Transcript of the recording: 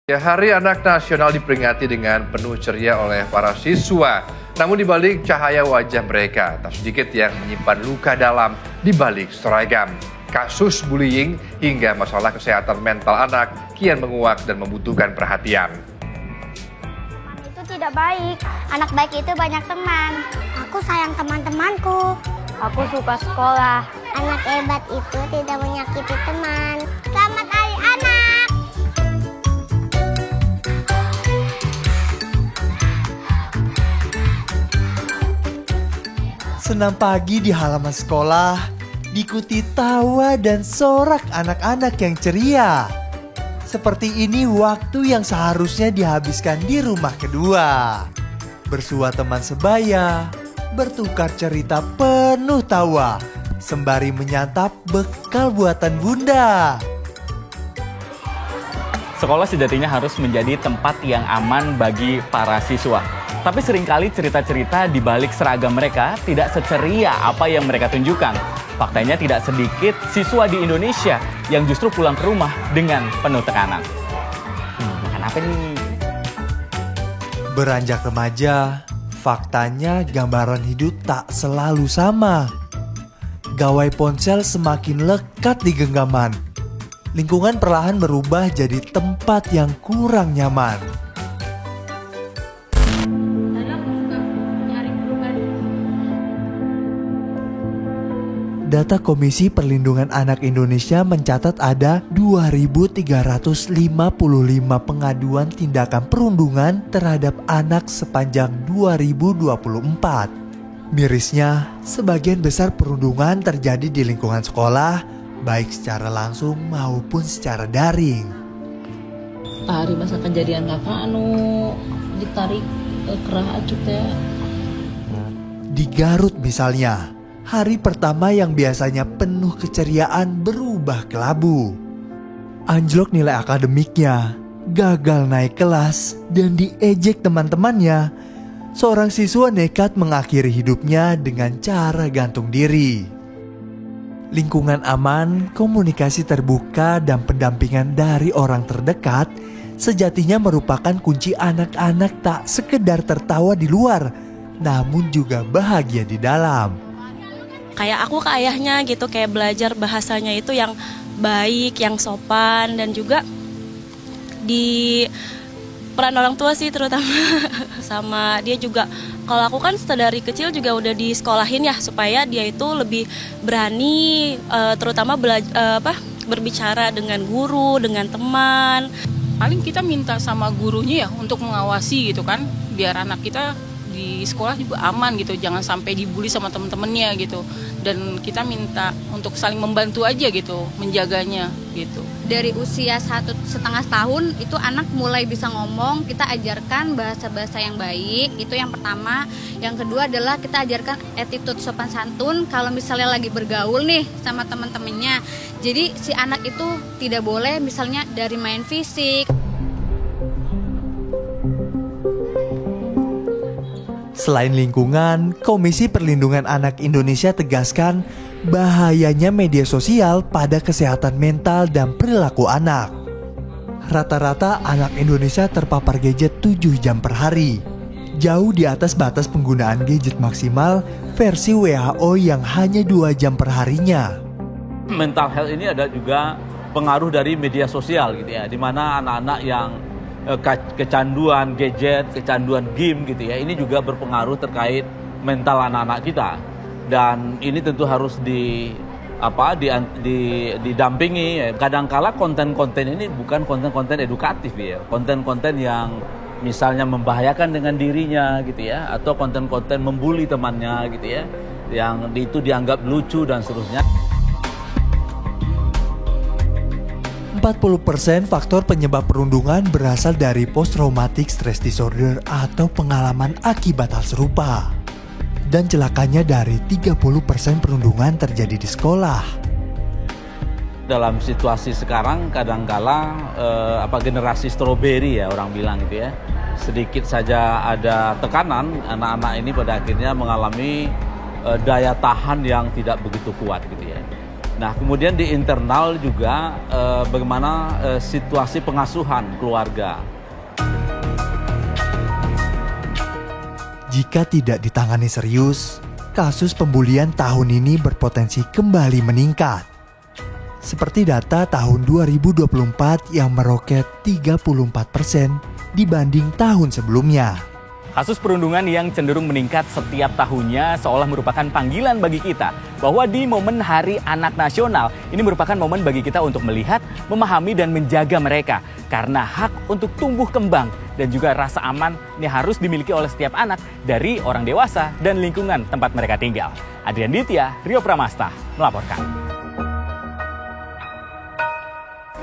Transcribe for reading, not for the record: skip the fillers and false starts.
Ya, Hari Anak Nasional diperingati dengan penuh ceria oleh para siswa. Namun di balik cahaya wajah mereka, tak sedikit yang menyimpan luka dalam di balik seragam. Kasus bullying hingga masalah kesehatan mental anak kian menguak dan membutuhkan perhatian. Itu tidak baik. Anak baik itu banyak teman. Aku sayang teman-temanku. Aku suka sekolah. Anak hebat itu tidak menyakiti teman. Selamat Hari Anak! Senam pagi di halaman sekolah, diikuti tawa dan sorak anak-anak yang ceria. Seperti ini waktu yang seharusnya dihabiskan di rumah kedua. Bersua teman sebaya, bertukar cerita penuh tawa, sembari menyantap bekal buatan bunda. Sekolah sejatinya harus menjadi tempat yang aman bagi para siswa. Tapi seringkali cerita-cerita di balik seragam mereka tidak seceria apa yang mereka tunjukkan. Faktanya tidak sedikit siswa di Indonesia yang justru pulang ke rumah dengan penuh tekanan. Makan apa nih? Beranjak remaja, faktanya gambaran hidup tak selalu sama. Gawai ponsel semakin lekat di genggaman. Lingkungan perlahan berubah jadi tempat yang kurang nyaman. Data Komisi Perlindungan Anak Indonesia mencatat ada 2.355 pengaduan tindakan perundungan terhadap anak sepanjang 2024. Mirisnya, sebagian besar perundungan terjadi di lingkungan sekolah, baik secara langsung maupun secara daring. Hari masa kejadian kakak ditarik kerah acuh teh. Di Garut misalnya, hari pertama yang biasanya penuh keceriaan berubah kelabu. Anjlok nilai akademiknya, gagal naik kelas, dan diejek teman-temannya. Seorang siswa nekat mengakhiri hidupnya dengan cara gantung diri. Lingkungan aman, komunikasi terbuka, dan pendampingan dari orang terdekat sejatinya merupakan kunci anak-anak tak sekedar tertawa di luar, namun juga bahagia di dalam. Kayak aku ke ayahnya gitu, kayak belajar bahasanya itu yang baik, yang sopan, dan juga di peran orang tua sih terutama. Sama dia juga, kalau aku kan dari kecil juga udah disekolahin ya, supaya dia itu lebih berani, terutama berbicara dengan guru, dengan teman. Paling kita minta sama gurunya ya untuk mengawasi gitu kan, biar anak kita di sekolah juga aman gitu, jangan sampai dibully sama teman-temannya gitu. Dan kita minta untuk saling membantu aja gitu, menjaganya gitu. Dari usia 1,5 tahun itu anak mulai bisa ngomong, kita ajarkan bahasa-bahasa yang baik, itu yang pertama. Yang kedua adalah kita ajarkan attitude sopan santun kalau misalnya lagi bergaul nih sama teman-temannya. Jadi si anak itu tidak boleh misalnya dari main fisik. Selain lingkungan, Komisi Perlindungan Anak Indonesia tegaskan bahayanya media sosial pada kesehatan mental dan perilaku anak. Rata-rata anak Indonesia terpapar gadget 7 jam per hari. Jauh di atas batas penggunaan gadget maksimal versi WHO yang hanya 2 jam per harinya. Mental health ini ada juga pengaruh dari media sosial gitu ya, di mana anak-anak yang kecanduan gadget, kecanduan game gitu ya, ini juga berpengaruh terkait mental anak-anak kita. Dan ini tentu harus didampingi. Kadangkala konten-konten ini bukan konten-konten edukatif ya, konten-konten yang misalnya membahayakan dengan dirinya gitu ya, atau konten-konten membuli temannya gitu ya, yang itu dianggap lucu dan seterusnya. 40% faktor penyebab perundungan berasal dari post-traumatic stress disorder atau pengalaman akibat hal serupa. Dan celakanya dari 30% perundungan terjadi di sekolah. Dalam situasi sekarang kadangkala generasi stroberi ya orang bilang gitu ya. Sedikit saja ada tekanan, anak-anak ini pada akhirnya mengalami daya tahan yang tidak begitu kuat gitu ya. Nah, kemudian di internal juga bagaimana situasi pengasuhan keluarga. Jika tidak ditangani serius, kasus pembulian tahun ini berpotensi kembali meningkat. Seperti data tahun 2024 yang meroket 34% dibanding tahun sebelumnya. Kasus perundungan yang cenderung meningkat setiap tahunnya seolah merupakan panggilan bagi kita bahwa di momen Hari Anak Nasional ini merupakan momen bagi kita untuk melihat, memahami dan menjaga mereka karena hak untuk tumbuh kembang dan juga rasa aman ini harus dimiliki oleh setiap anak dari orang dewasa dan lingkungan tempat mereka tinggal. Adrian Ditya, Rio Pramasta melaporkan.